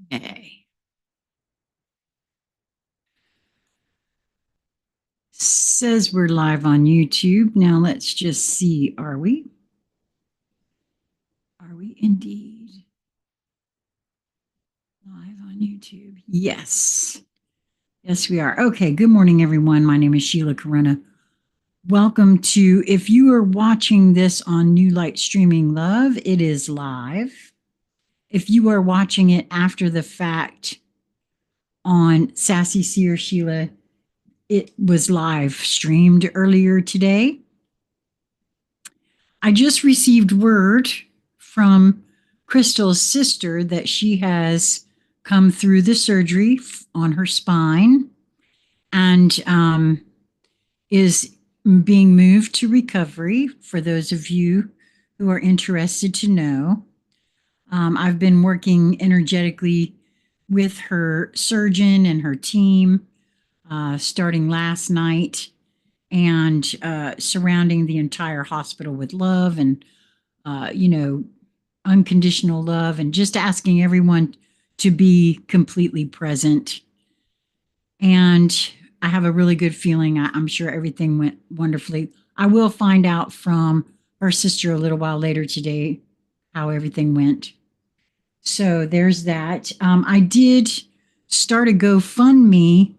Okay. Says we're live on YouTube. Now let's just see. Are we? Are we indeed live on YouTube? Yes. Yes, we are. Okay. Good morning, everyone. My name is Sheila Corona. Welcome to, if you are watching this on New Light Streaming Love, it is live. If you are watching it after the fact on Sassy Seer Sheila, it was live streamed earlier today. I just received word from Crystal's sister that she has come through the surgery on her spine and is being moved to recovery. For those of you who are interested to know, I've been working energetically with her surgeon and her team starting last night and surrounding the entire hospital with love and unconditional love, and just asking everyone to be completely present. And I have a really good feeling. I'm sure everything went wonderfully. I will find out from her sister a little while later today how everything went. So there's that. I did start a GoFundMe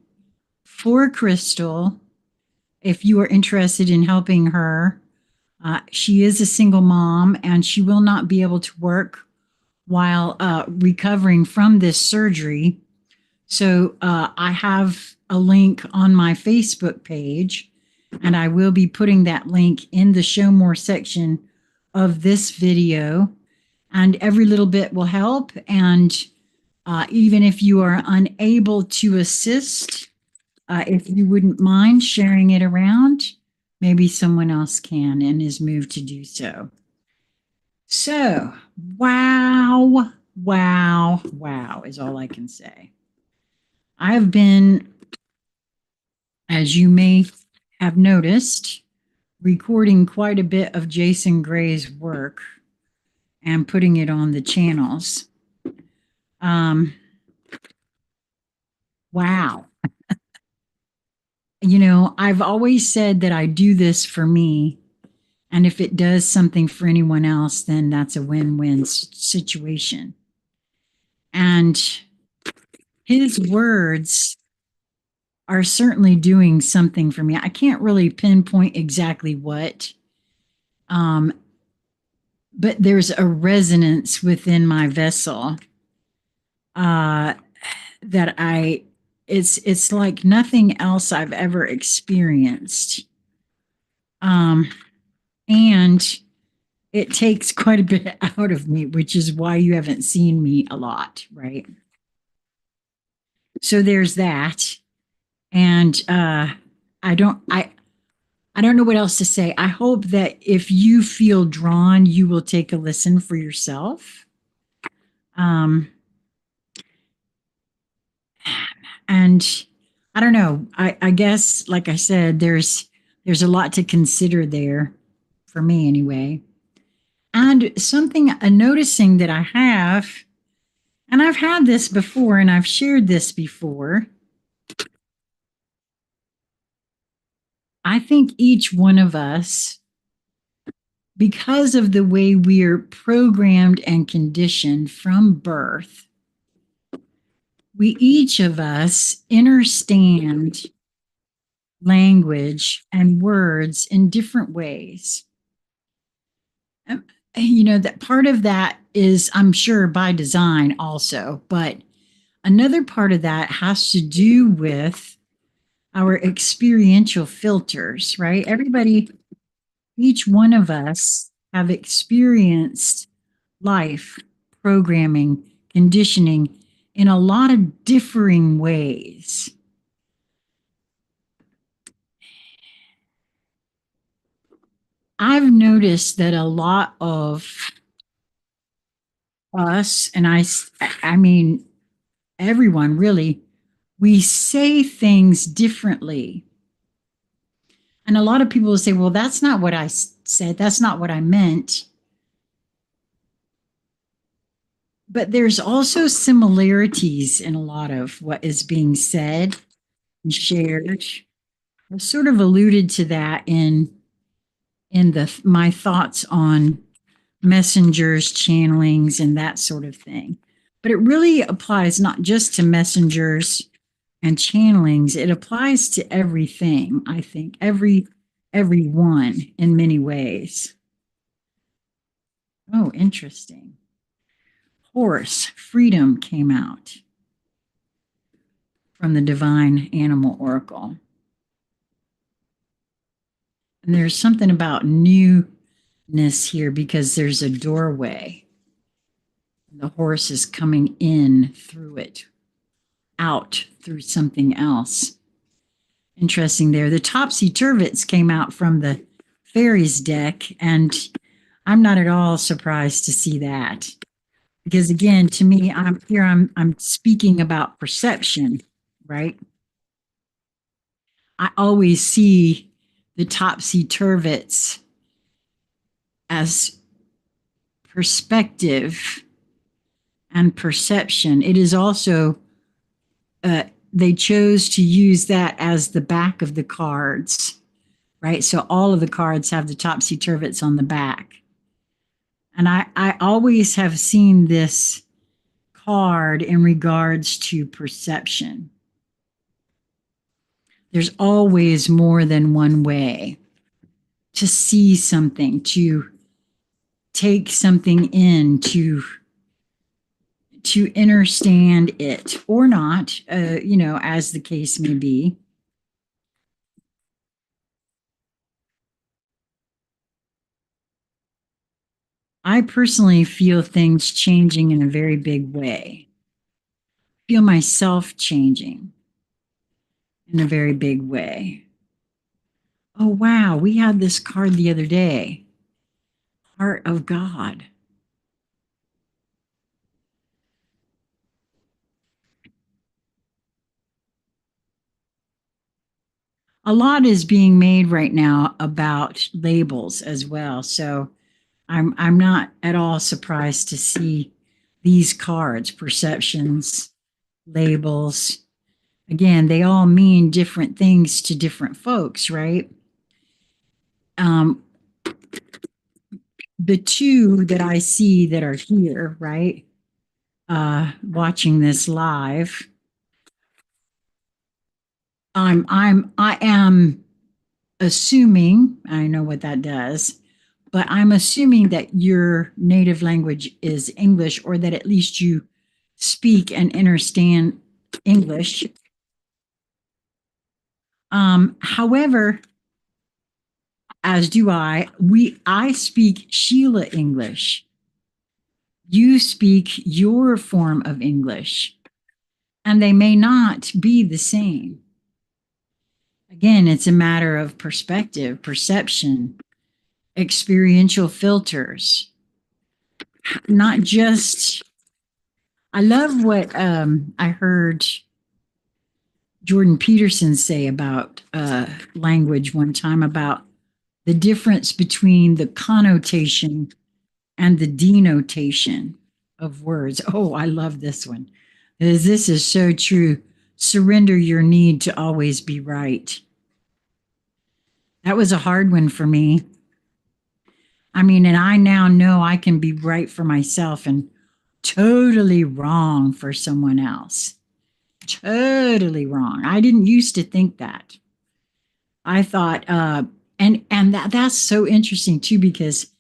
for Crystal if you are interested in helping her. She is a single mom and she will not be able to work while recovering from this surgery. So I have a link on my Facebook page, and I will be putting that link in the show more section of this video. And every little bit will help. And even if you are unable to assist, if you wouldn't mind sharing it around, maybe someone else can and is moved to do so. So, wow, wow, wow is all I can say. I have been, as you may have noticed, recording quite a bit of Jason Gray's work and putting it on the channels. Wow. I've always said that I do this for me. And if it does something for anyone else, then that's a win-win situation. And his words are certainly doing something for me. I can't really pinpoint exactly what, but there's a resonance within my vessel that it's like nothing else I've ever experienced. And it takes quite a bit out of me, which is why you haven't seen me a lot, right? So there's that. And I don't know what else to say. I hope that if you feel drawn, you will take a listen for yourself. And I don't know. I guess, like I said, there's a lot to consider there, for me anyway. And something, a noticing that I have, and I've had this before, and I've shared this before. I think each one of us, because of the way we're programmed and conditioned from birth, we each of us understand language and words in different ways. That part of that is, I'm sure, by design also, but another part of that has to do with our experiential filters, right? Everybody, each one of us have experienced life, programming, conditioning in a lot of differing ways. I've noticed that a lot of us, and I mean, everyone really, we say things differently. And a lot of people will say, well, that's not what I said. That's not what I meant. but there's also similarities in a lot of what is being said and shared. I sort of alluded to that in the my thoughts on messengers, channelings, and that sort of thing. But it really applies not just to messengers and channelings. It applies to everything, I think, everyone in many ways. Oh, interesting. Horse, freedom came out from the divine animal oracle. And there's something about newness here because there's a doorway. The horse is coming in through it, out through something else. Interesting there. The topsy turvets came out from the fairies deck, and I'm not at all surprised to see that. Because again, to me, I'm speaking about perception, right? I always see the topsy turvets as perspective and perception. It is also they chose to use that as the back of the cards, right? So all of the cards have the topsy turvets on the back. And I always have seen this card in regards to perception. There's always more than one way to see something, to take something in, to understand it or not, as the case may be. I personally feel things changing in a very big way. Feel myself changing in a very big way. Oh, wow, we had this card the other day. Heart of God. A lot is being made right now about labels as well. So I'm not at all surprised to see these cards, perceptions, labels. Again, they all mean different things to different folks, right? Um, the two that I see that are here, right? Watching this live, I am assuming, I know what that does, but I'm assuming that your native language is English, or that at least you speak and understand English. However, as do I speak Sheila English. You speak your form of English, and they may not be the same. Again, it's a matter of perspective, perception, experiential filters, not just. I love what I heard Jordan Peterson say about language one time, about the difference between the connotation and the denotation of words. Oh, I love this one. This is so true. Surrender your need to always be right. That was a hard one for me. I mean, and I now know I can be right for myself and totally wrong for someone else. Totally wrong. I didn't used to think that. I thought, and that's so interesting too, because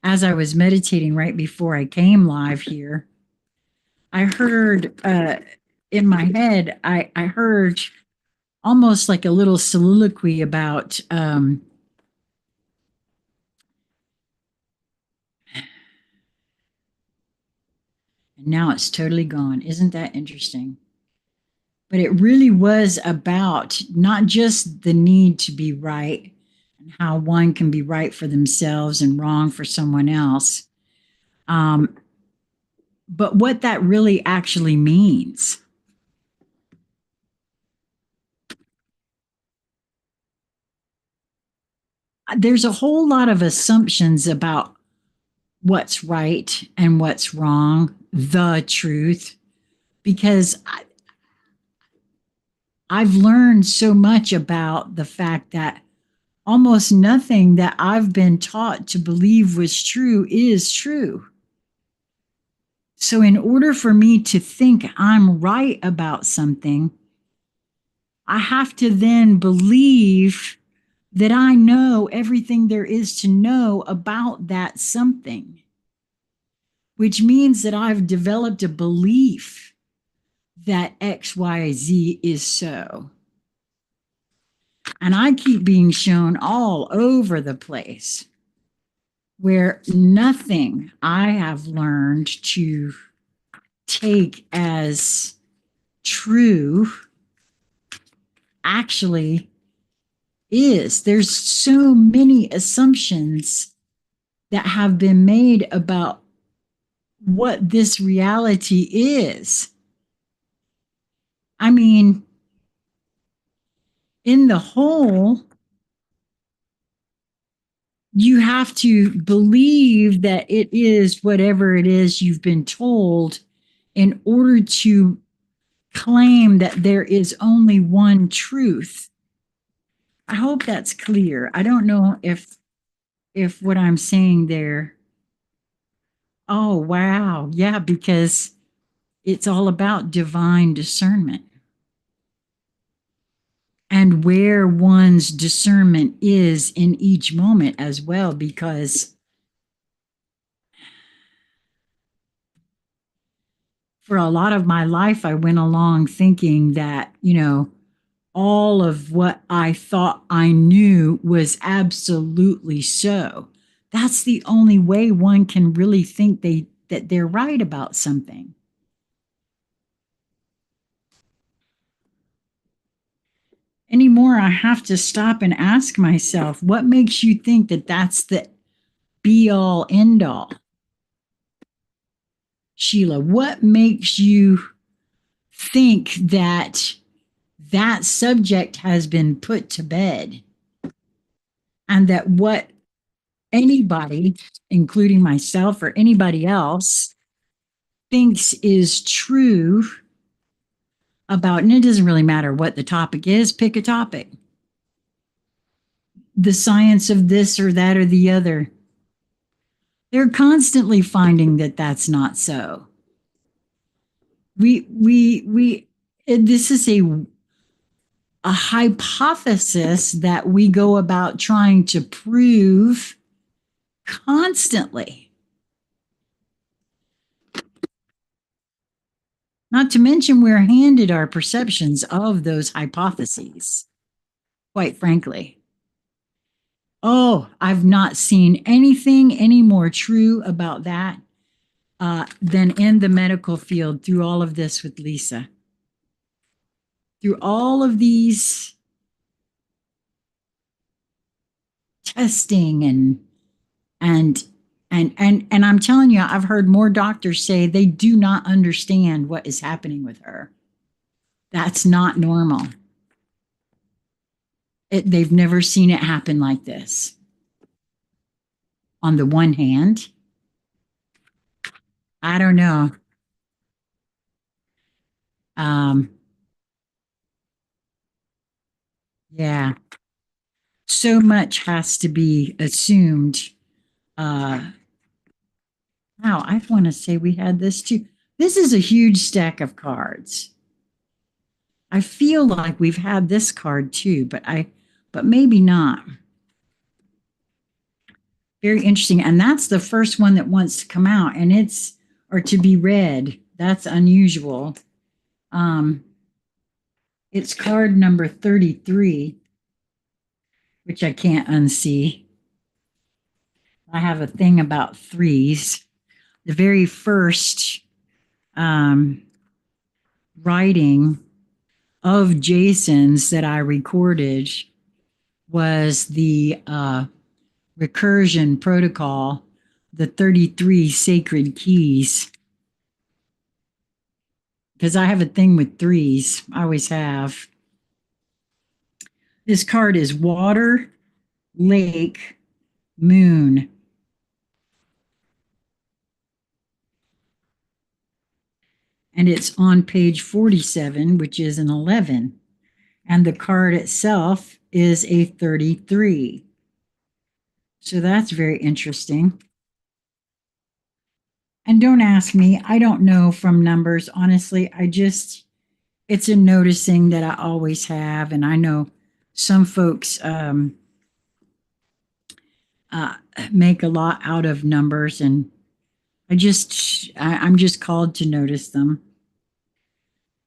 as I was meditating right before I came live here, I heard in my head, I heard almost like a little soliloquy about and now it's totally gone. Isn't that interesting? But it really was about not just the need to be right and how one can be right for themselves and wrong for someone else, um, but what that really actually means. There's a whole lot of assumptions about what's right and what's wrong, the truth, because I've learned so much about the fact that almost nothing that I've been taught to believe was true is true. So, in order for me to think I'm right about something, I have to then believe that I know everything there is to know about that something, which means that I've developed a belief that XYZ is so. And I keep being shown all over the place where nothing I have learned to take as true actually is. There's so many assumptions that have been made about what this reality is. I mean, in the whole, you have to believe that it is whatever it is you've been told in order to claim that there is only one truth. I hope that's clear. I don't know if what I'm saying there. Oh, wow. Yeah, because it's all about divine discernment and where one's discernment is in each moment as well, because for a lot of my life, I went along thinking that, all of what I thought I knew was absolutely so. That's the only way one can really think that they're right about something. Anymore, I have to stop and ask myself, what makes you think that that's the be all end all? Sheila, what makes you think that that subject has been put to bed and that what anybody, including myself or anybody else, thinks is true about, and it doesn't really matter what the topic is, pick a topic. The science of this or that or the other. They're constantly finding that that's not so. This is a hypothesis that we go about trying to prove constantly. Not to mention, we're handed our perceptions of those hypotheses, quite frankly. Oh, I've not seen anything any more true about that than in the medical field through all of this with Lisa. Through all of these testing and I'm telling you, I've heard more doctors say they do not understand what is happening with her. That's not normal. They've never seen it happen like this. On the one hand, I don't know. Um, yeah, so much has to be assumed. Wow, I want to say we had this too. This is a huge stack of cards. I feel like we've had this card too, but maybe not. Very interesting. And that's the first one that wants to come out and or to be read. That's unusual. It's card number 33, which I can't unsee. I have a thing about threes. The very first writing of Jason's that I recorded was the recursion protocol, the 33 sacred keys. Because I have a thing with threes. I always have. This card is water, lake, moon. and it's on page 47, which is an 11. And the card itself is a 33. So that's very interesting. And don't ask me, I don't know from numbers. Honestly, it's a noticing that I always have. And I know some folks uh, make a lot out of numbers, and I'm just called to notice them.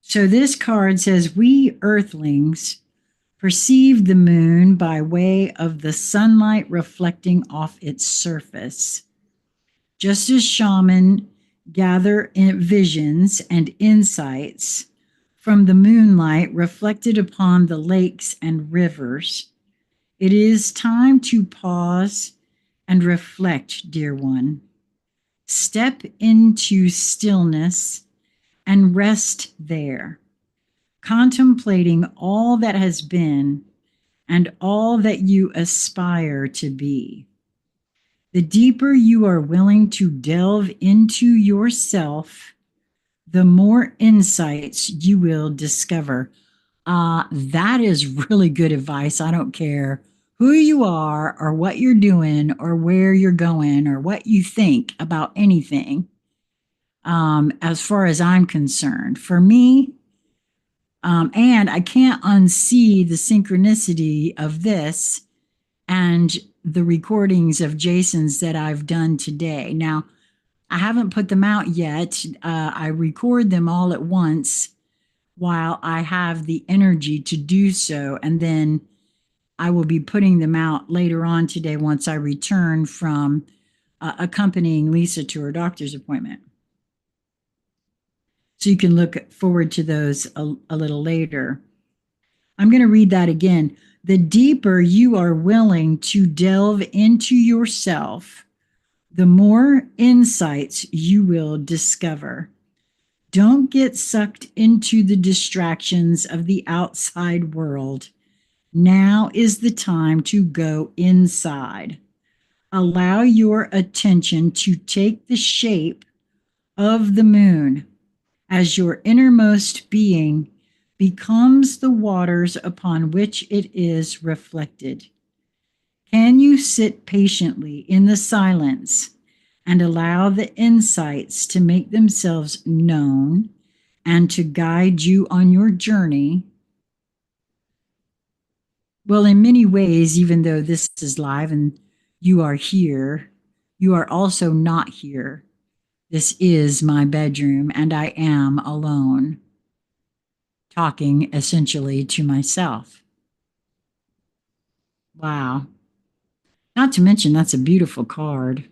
So this card says, we earthlings perceive the moon by way of the sunlight reflecting off its surface. Just as shaman gather visions and insights from the moonlight reflected upon the lakes and rivers, it is time to pause and reflect, dear one. Step into stillness and rest there, contemplating all that has been and all that you aspire to be. The deeper you are willing to delve into yourself, the more insights you will discover. That is really good advice. I don't care who you are or what you're doing or where you're going or what you think about anything. As far as I'm concerned, for me, and I can't unsee the synchronicity of this and the recordings of Jason's that I've done today. Now, I haven't put them out yet. I record them all at once while I have the energy to do so. And then I will be putting them out later on today once I return from accompanying Lisa to her doctor's appointment. So you can look forward to those a little later. I'm going to read that again. The deeper you are willing to delve into yourself, the more insights you will discover. Don't get sucked into the distractions of the outside world. Now is the time to go inside. Allow your attention to take the shape of the moon as your innermost being becomes the waters upon which it is reflected. Can you sit patiently in the silence and allow the insights to make themselves known and to guide you on your journey? Well, in many ways, even though this is live and you are here, you are also not here. This is my bedroom, and I am alone, talking essentially to myself. Wow. Not to mention, that's a beautiful card.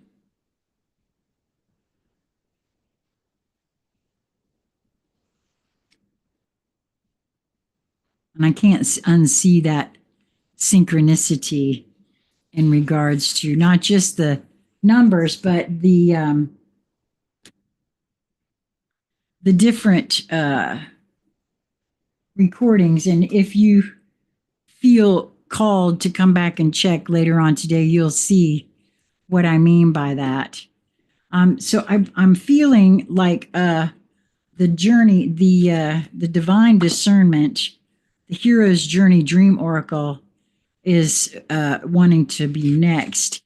And I can't unsee that synchronicity in regards to not just the numbers, but the different recordings. And if you feel called to come back and check later on today, you'll see what I mean by that. So I'm feeling like the journey, the divine discernment, the hero's journey dream oracle is wanting to be next.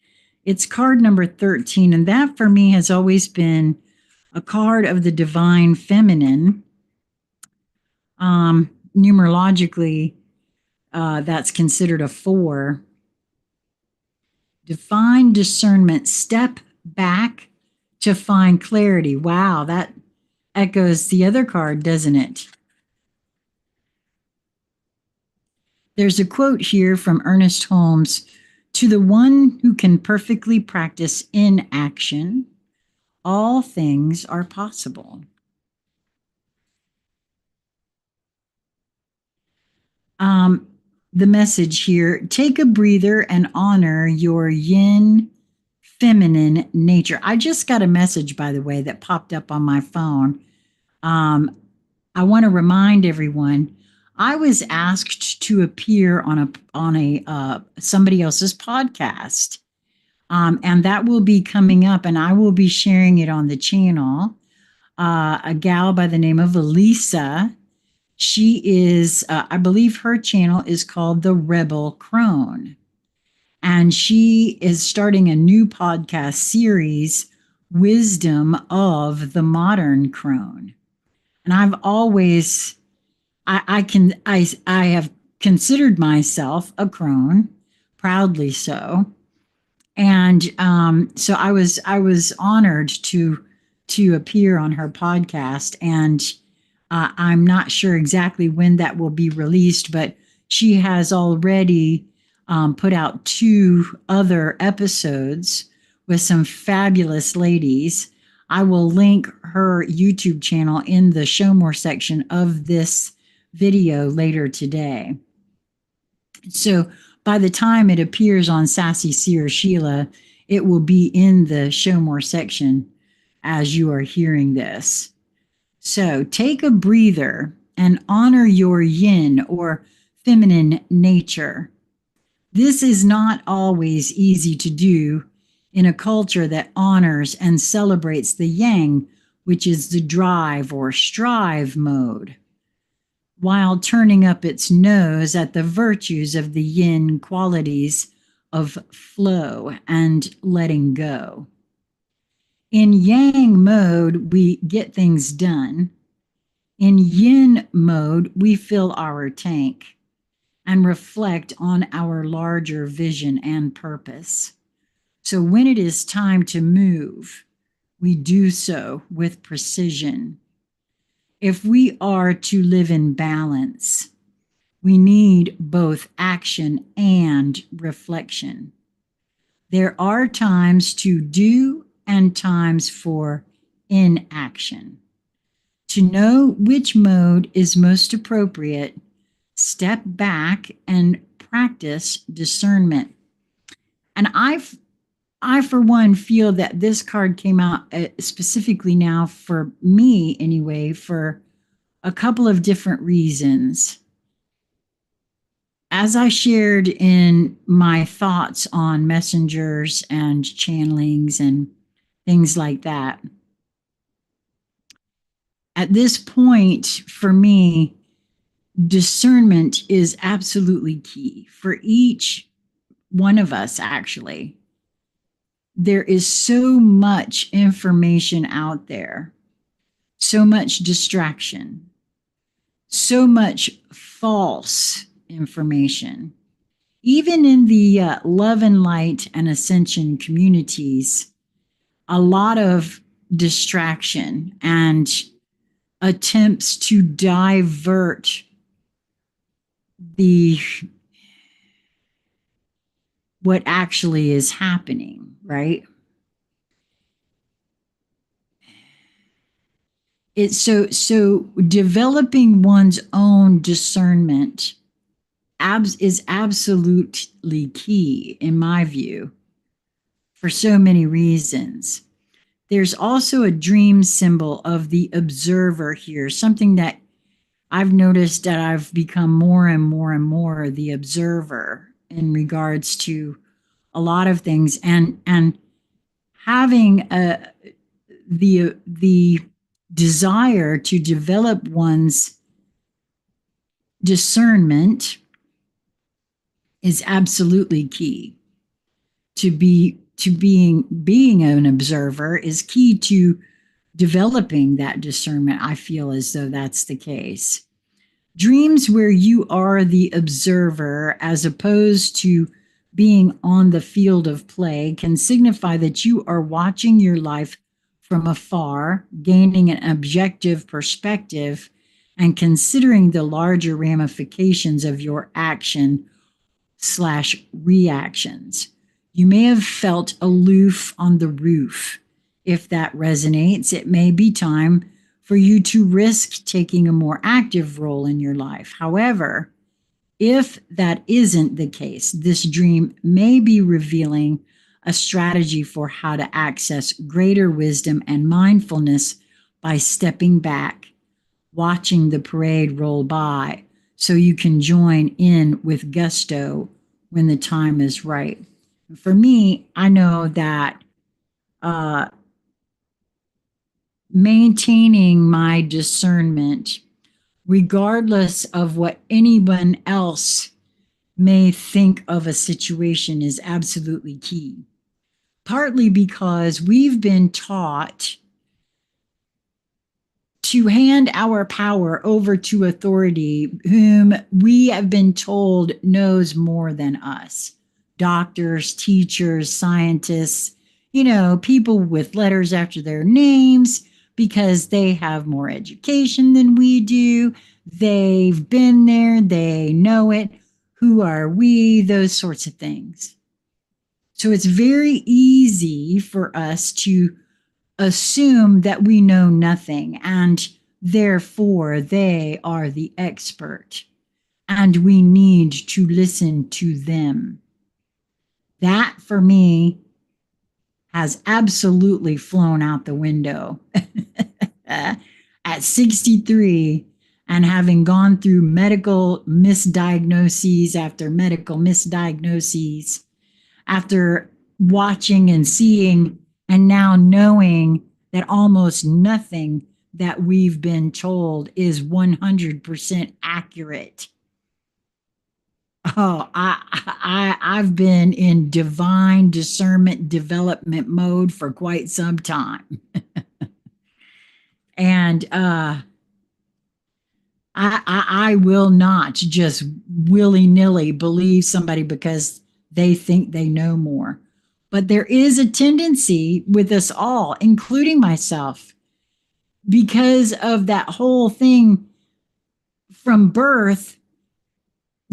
It's card number 13, and that for me has always been a card of the divine feminine. Numerologically, that's considered a 4. Divine discernment, step back to find clarity. Wow, that echoes the other card, doesn't it? There's a quote here from Ernest Holmes: to the one who can perfectly practice inaction, all things are possible. The message here: take a breather and honor your yin feminine nature. I just got a message, by the way, that popped up on my phone. I want to remind everyone, I was asked to appear on a somebody else's podcast, and that will be coming up, and I will be sharing it on the channel. a gal by the name of Elisa. She is, I believe her channel is called The Rebel Crone. And she is starting a new podcast series, Wisdom of the Modern Crone. And I've always, I have considered myself a crone, proudly so. And so I was honored to appear on her podcast, and I'm not sure exactly when that will be released, but she has already put out 2 other episodes with some fabulous ladies. I will link her YouTube channel in the show more section of this video later today. So by the time it appears on Sassy Seer Sheila, it will be in the show more section as you are hearing this. So take a breather and honor your yin or feminine nature. This is not always easy to do in a culture that honors and celebrates the yang, which is the drive or strive mode, while turning up its nose at the virtues of the yin qualities of flow and letting go. In yang mode, we get things done. In yin mode, we fill our tank and reflect on our larger vision and purpose. So when it is time to move, we do so with precision. If we are to live in balance, we need both action and reflection. There are times to do and times for inaction. To know which mode is most appropriate, step back and practice discernment. And I, for one, feel that this card came out specifically now for me anyway, for a couple of different reasons. As I shared in my thoughts on messengers and channelings and things like that, at this point, for me, discernment is absolutely key for each one of us, actually. There is so much information out there, so much distraction, so much false information. Even in the love and light and ascension communities, a lot of distraction and attempts to divert the what actually is happening, right? It's so developing one's own discernment is absolutely key in my view for so many reasons. There's also a dream symbol of the observer here, something that I've noticed that I've become more and more and more the observer in regards to a lot of things, and having the desire to develop one's discernment is absolutely key. Being an observer is key to developing that discernment. I feel as though that's the case. Dreams where you are the observer as opposed to being on the field of play can signify that you are watching your life from afar, gaining an objective perspective, and considering the larger ramifications of your action/reactions. You may have felt aloof on the roof. If that resonates, it may be time for you to risk taking a more active role in your life. However, if that isn't the case, this dream may be revealing a strategy for how to access greater wisdom and mindfulness by stepping back, watching the parade roll by, so you can join in with gusto when the time is right. For me, I know that maintaining my discernment, regardless of what anyone else may think of a situation, is absolutely key. Partly because we've been taught to hand our power over to authority whom we have been told knows more than us. Doctors, teachers, scientists, people with letters after their names because they have more education than we do. They've been there, they know it. Who are we? Those sorts of things. So it's very easy for us to assume that we know nothing and therefore they are the expert and we need to listen to them. That for me has absolutely flown out the window at 63 and having gone through medical misdiagnoses after medical misdiagnoses, after watching and seeing and now knowing that almost nothing that we've been told is 100% accurate. Oh, I've been in divine discernment development mode for quite some time. And I will not just willy-nilly believe somebody because they think they know more. But there is a tendency with us all, including myself, because of that whole thing from birth,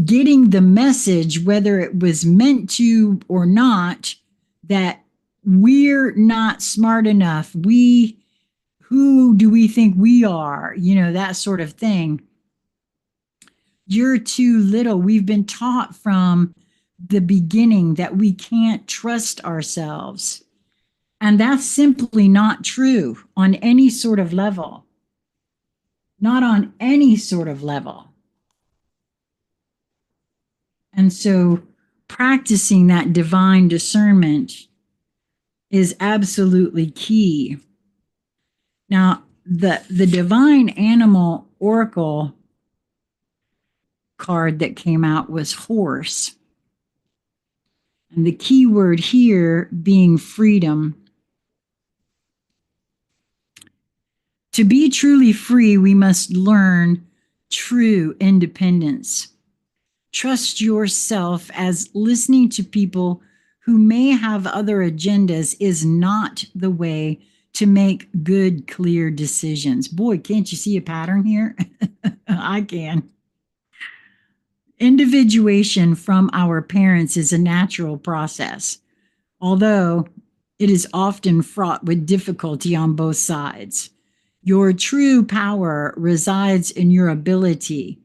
getting the message, whether it was meant to or not, that we're not smart enough. Who do we think we are? That sort of thing. You're too little. We've been taught from the beginning that we can't trust ourselves. And that's simply not true on any sort of level. Not on any sort of level. And so practicing that divine discernment is absolutely key. Now, the divine animal oracle card that came out was horse. And the key word here being freedom. To be truly free, we must learn true independence. Trust yourself, as listening to people who may have other agendas is not the way to make good, clear decisions. Boy, can't you see a pattern here? I can. Individuation from our parents is a natural process, although it is often fraught with difficulty on both sides. Your true power resides in your ability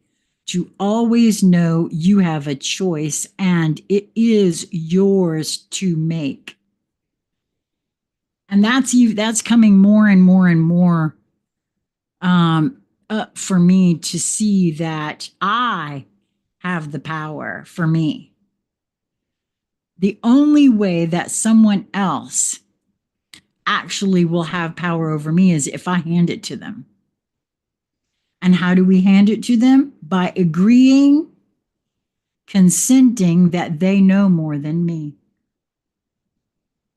to always know you have a choice and it is yours to make. And that's coming more and more and more up for me to see that I have the power for me. The only way that someone else actually will have power over me is if I hand it to them. And how do we hand it to them? By agreeing, consenting that they know more than me.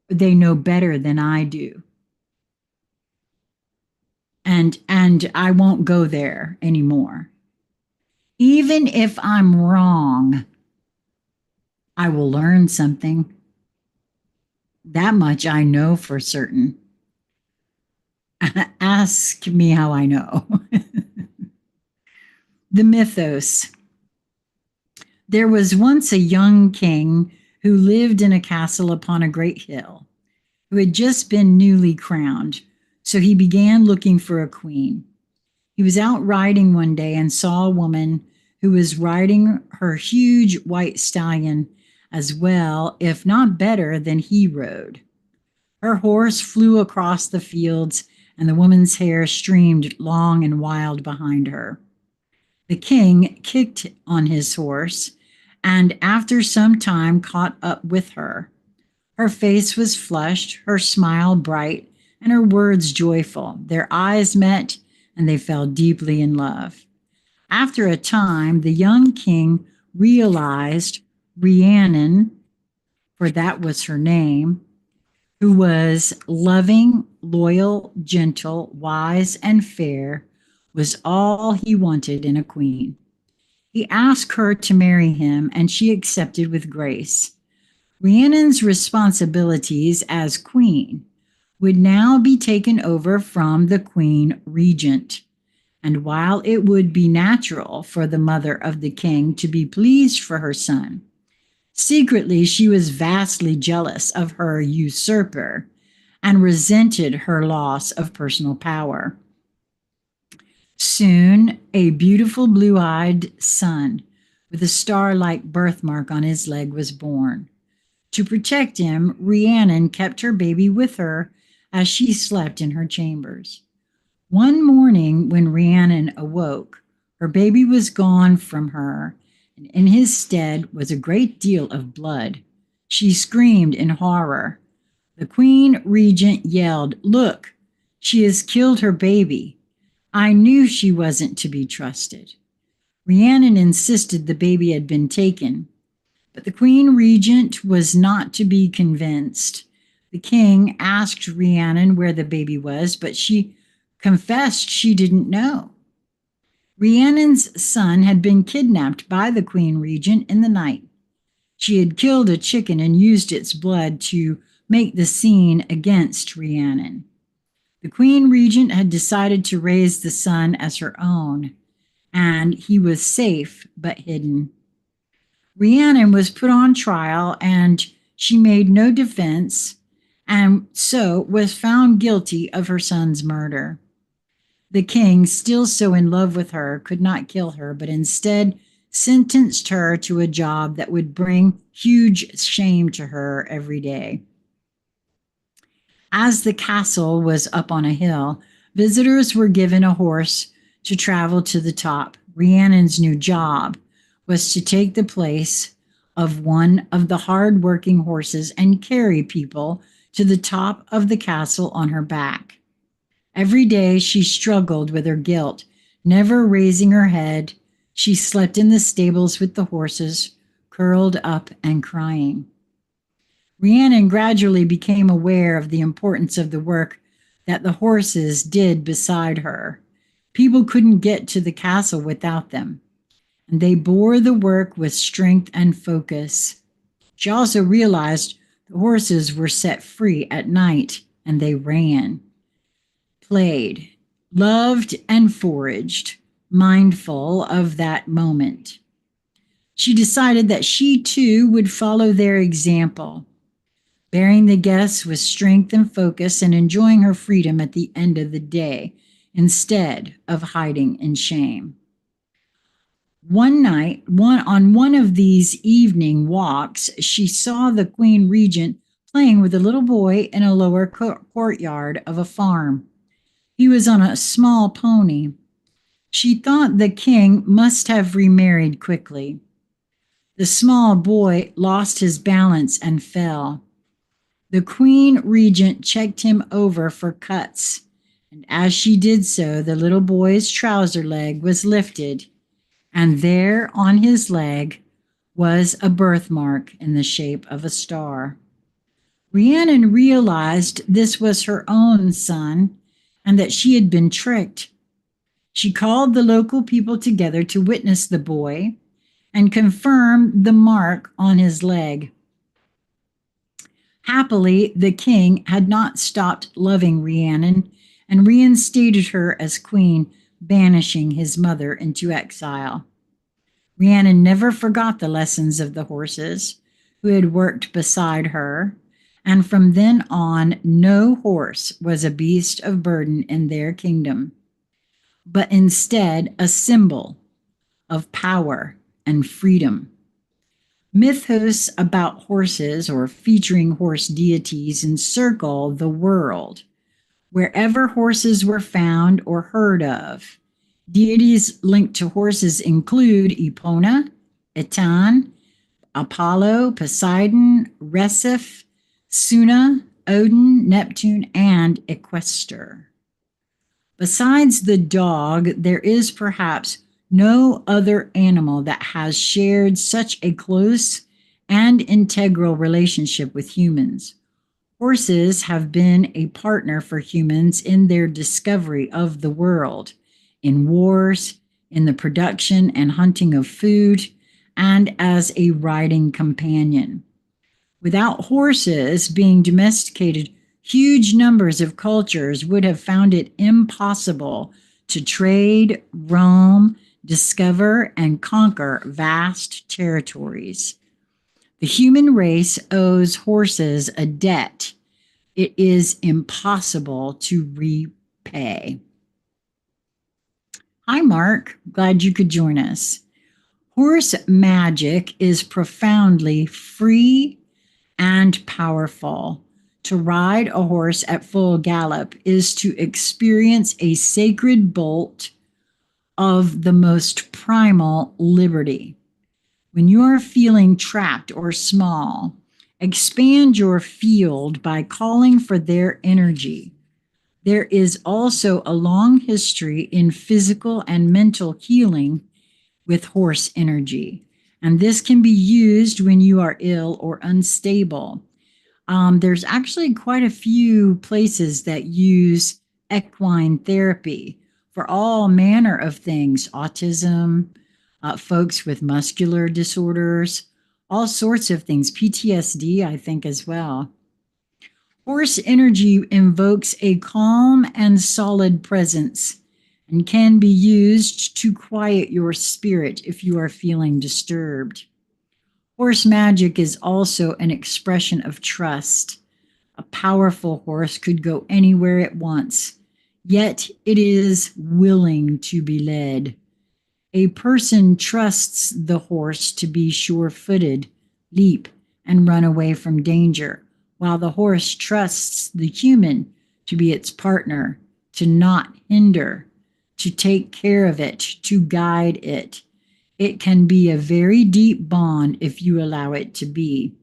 They know better than I do. And I won't go there anymore. Even if I'm wrong, I will learn something. That much I know for certain. Ask me how I know. The mythos. There was once a young king who lived in a castle upon a great hill, who had just been newly crowned, so he began looking for a queen. He was out riding one day and saw a woman who was riding her huge white stallion as well, if not better, than he rode. Her horse flew across the fields, and the woman's hair streamed long and wild behind her. The king kicked on his horse, and after some time caught up with her. Her face was flushed, her smile bright, and her words joyful. Their eyes met, and they fell deeply in love. After a time, the young king realized Rhiannon, for that was her name, who was loving, loyal, gentle, wise, and fair, was all he wanted in a queen. He asked her to marry him, and she accepted with grace. Rhiannon's responsibilities as queen would now be taken over from the queen regent. And while it would be natural for the mother of the king to be pleased for her son, secretly she was vastly jealous of her usurper and resented her loss of personal power. Soon, a beautiful blue-eyed son with a star-like birthmark on his leg was born. To protect him, Rhiannon kept her baby with her as she slept in her chambers. One morning, when Rhiannon awoke, her baby was gone from her, and in his stead was a great deal of blood. She screamed in horror. The queen regent yelled, "Look, she has killed her baby. I knew she wasn't to be trusted." Rhiannon insisted the baby had been taken, but the queen regent was not to be convinced. The king asked Rhiannon where the baby was, but she confessed she didn't know. Rhiannon's son had been kidnapped by the queen regent in the night. She had killed a chicken and used its blood to make the scene against Rhiannon. The queen regent had decided to raise the son as her own, and he was safe but hidden. Rhiannon was put on trial, and she made no defense, and so was found guilty of her son's murder. The king, still so in love with her, could not kill her, but instead sentenced her to a job that would bring huge shame to her every day. As the castle was up on a hill, visitors were given a horse to travel to the top. Rhiannon's new job was to take the place of one of the hard-working horses and carry people to the top of the castle on her back. Every day she struggled with her guilt, never raising her head. She slept in the stables with the horses, curled up and crying. Rhiannon gradually became aware of the importance of the work that the horses did beside her. People couldn't get to the castle without them, and they bore the work with strength and focus. She also realized the horses were set free at night, and they ran, played, loved, and foraged, mindful of that moment. She decided that she too would follow their example, bearing the guests with strength and focus and enjoying her freedom at the end of the day instead of hiding in shame. One night, on one of these evening walks, she saw the queen regent playing with a little boy in a lower courtyard of a farm. He was on a small pony. She thought the king must have remarried quickly. The small boy lost his balance and fell. The queen regent checked him over for cuts, and as she did so, the little boy's trouser leg was lifted, and there on his leg was a birthmark in the shape of a star. Rhiannon realized this was her own son and that she had been tricked. She called the local people together to witness the boy and confirm the mark on his leg. Happily, the king had not stopped loving Rhiannon and reinstated her as queen, banishing his mother into exile. Rhiannon never forgot the lessons of the horses who had worked beside her, and from then on, no horse was a beast of burden in their kingdom, but instead a symbol of power and freedom. Mythos about horses or featuring horse deities encircle the world. Wherever horses were found or heard of, deities linked to horses include Epona, Etan, Apollo, Poseidon, Resif, Suna, Odin, Neptune, and Equester. Besides the dog, there is perhaps no other animal that has shared such a close and integral relationship with humans. Horses have been a partner for humans in their discovery of the world, in wars, in the production and hunting of food, and as a riding companion. Without horses being domesticated, huge numbers of cultures would have found it impossible to trade, roam, discover, and conquer vast territories. The human race owes horses a debt it is impossible to repay. Hi, Mark. Glad you could join us. Horse magic is profoundly free and powerful. To ride a horse at full gallop is to experience a sacred bolt of the most primal liberty. When you are feeling trapped or small, expand your field by calling for their energy. There is also a long history in physical and mental healing with horse energy, and this can be used when you are ill or unstable. There's actually quite a few places that use equine therapy for all manner of things: autism, folks with muscular disorders, all sorts of things, PTSD, I think, as well. Horse energy invokes a calm and solid presence and can be used to quiet your spirit if you are feeling disturbed. Horse magic is also an expression of trust. A powerful horse could go anywhere it wants, yet it is willing to be led. A person trusts the horse to be sure-footed, leap, and run away from danger, while the horse trusts the human to be its partner, to not hinder, to take care of it, to guide it. It can be a very deep bond if you allow it to be.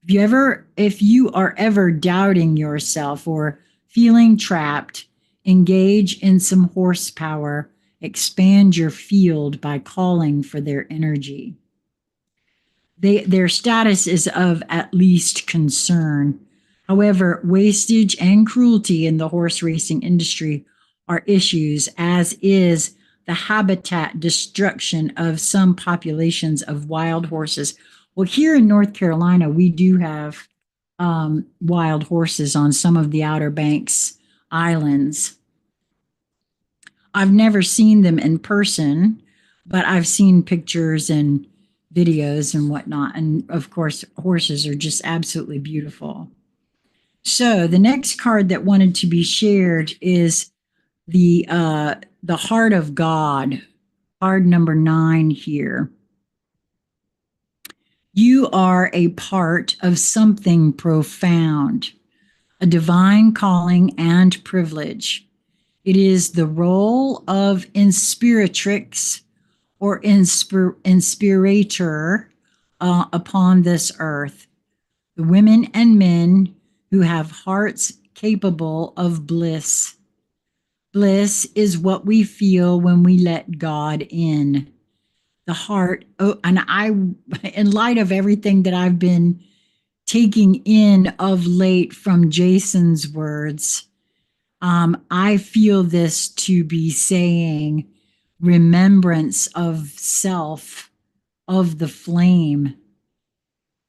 If you are ever doubting yourself or feeling trapped, engage in some horsepower. Expand your field by calling for their energy. Their status is of at least concern. However, wastage and cruelty in the horse racing industry are issues, as is the habitat destruction of some populations of wild horses. Well, here in North Carolina, we do have wild horses on some of the Outer Banks islands. I've never seen them in person, but I've seen pictures and videos and whatnot. And of course, horses are just absolutely beautiful. So the next card that wanted to be shared is the Heart of God, card number 9 here. You are a part of something profound, a divine calling and privilege. It is the role of inspiratrix or inspirator upon this earth. The women and men who have hearts capable of bliss. Bliss is what we feel when we let God in. The heart, and in light of everything that I've been taking in of late from Jason's words, I feel this to be saying remembrance of self, of the flame.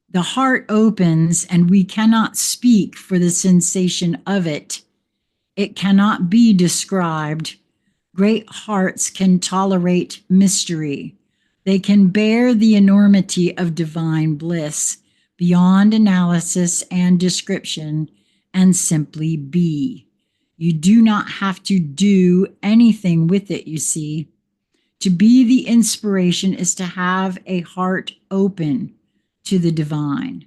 The heart opens and we cannot speak for the sensation of it. It cannot be described. Great hearts can tolerate mystery. They can bear the enormity of divine bliss beyond analysis and description and simply be. You do not have to do anything with it, you see. To be the inspiration is to have a heart open to the divine.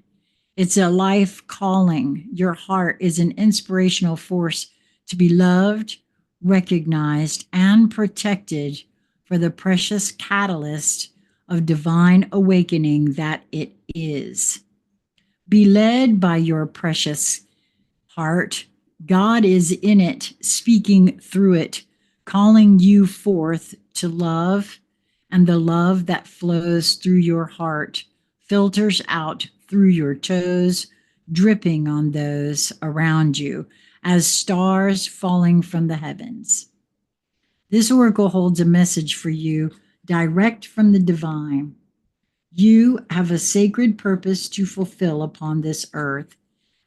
It's a life calling. Your heart is an inspirational force to be loved, recognized, and protected for the precious catalyst of divine awakening that it is. Be led by your precious heart. God is in it, speaking through it, calling you forth to love, and the love that flows through your heart filters out through your toes, dripping on those around you as stars falling from the heavens. This oracle holds a message for you direct from the divine. You have a sacred purpose to fulfill upon this earth,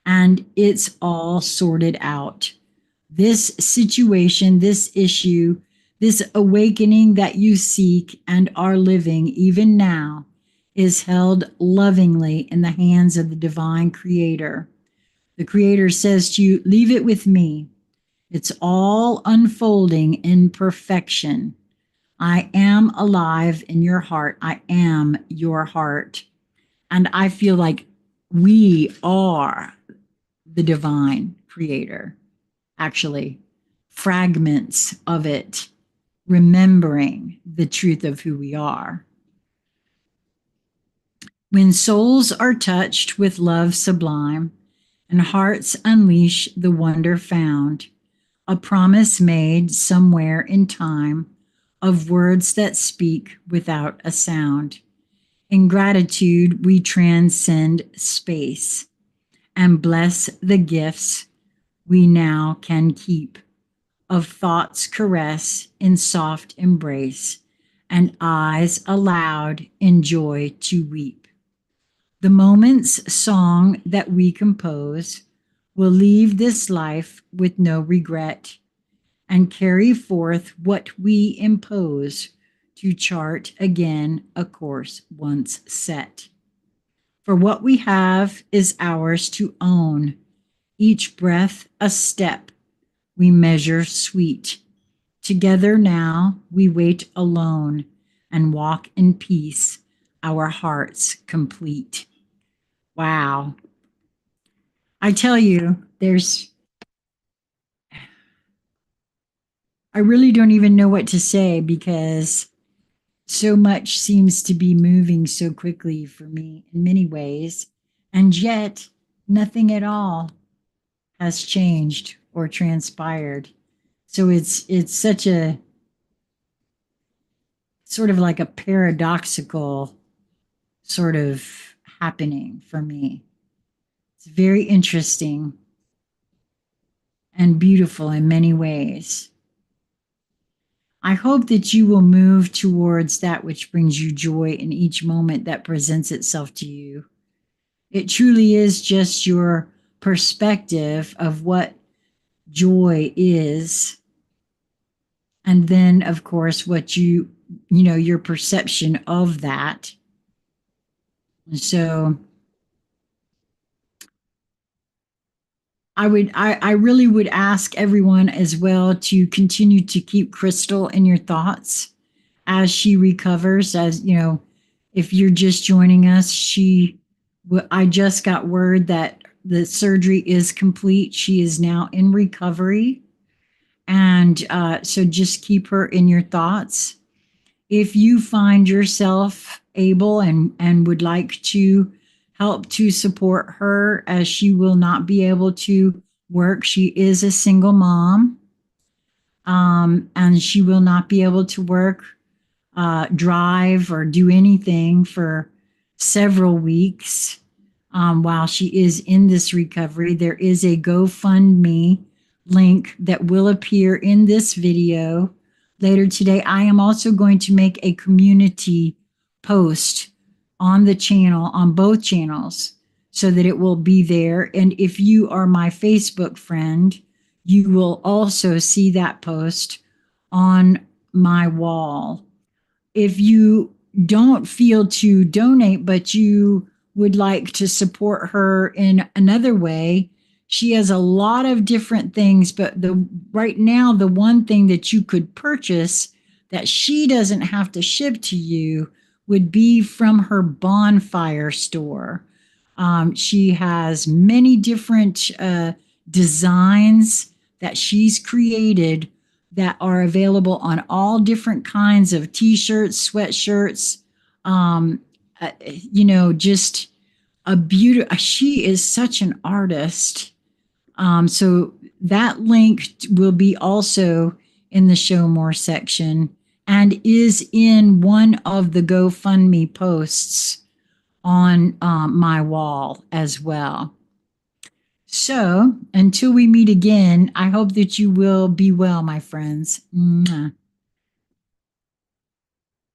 and it's all sorted out. This situation, this issue, this awakening that you seek and are living even now is held lovingly in the hands of the divine creator. The creator says to you, leave it with me. It's all unfolding in perfection. I am alive in your heart. I am your heart. And I feel like we are the divine creator, actually, fragments of it, remembering the truth of who we are. When souls are touched with love sublime and hearts unleash the wonder found, a promise made somewhere in time of words that speak without a sound. In gratitude, we transcend space and bless the gifts we now can keep of thoughts caress in soft embrace and eyes allowed in joy to weep. The moment's song that we compose will leave this life with no regret and carry forth what we impose to chart again a course once set. For what we have is ours to own, each breath a step we measure sweet. Together now we wait alone and walk in peace, our hearts complete. Wow. I tell you, I really don't even know what to say because so much seems to be moving so quickly for me in many ways, and yet nothing at all has changed or transpired. So it's such a sort of like a paradoxical sort of happening for me. It's very interesting and beautiful in many ways. I hope that you will move towards that which brings you joy in each moment that presents itself to you. It truly is just your perspective of what joy is. And then, of course, what your perception of that. So I really would ask everyone as well to continue to keep Crystal in your thoughts as she recovers. As you know, if you're just joining us, I just got word that the surgery is complete. She is now in recovery. And so just keep her in your thoughts. If you find yourself able and would like to help to support her as she will not be able to work, she is a single mom, and she will not be able to work, drive, or do anything for several weeks while she is in this recovery. There is a GoFundMe link that will appear in this video later today. I am also going to make a community post on the channel, on both channels, so that it will be there. And if you are my Facebook friend, you will also see that post on my wall. If you don't feel to donate, but you would like to support her in another way, she has a lot of different things, but right now, the one thing that you could purchase that she doesn't have to ship to you would be from her bonfire store. She has many different designs that she's created that are available on all different kinds of t-shirts, sweatshirts, just a beauty. She is such an artist. So that link will be also in the show more section and is in one of the GoFundMe posts on my wall as well. So until we meet again, I hope that you will be well, my friends. Mwah.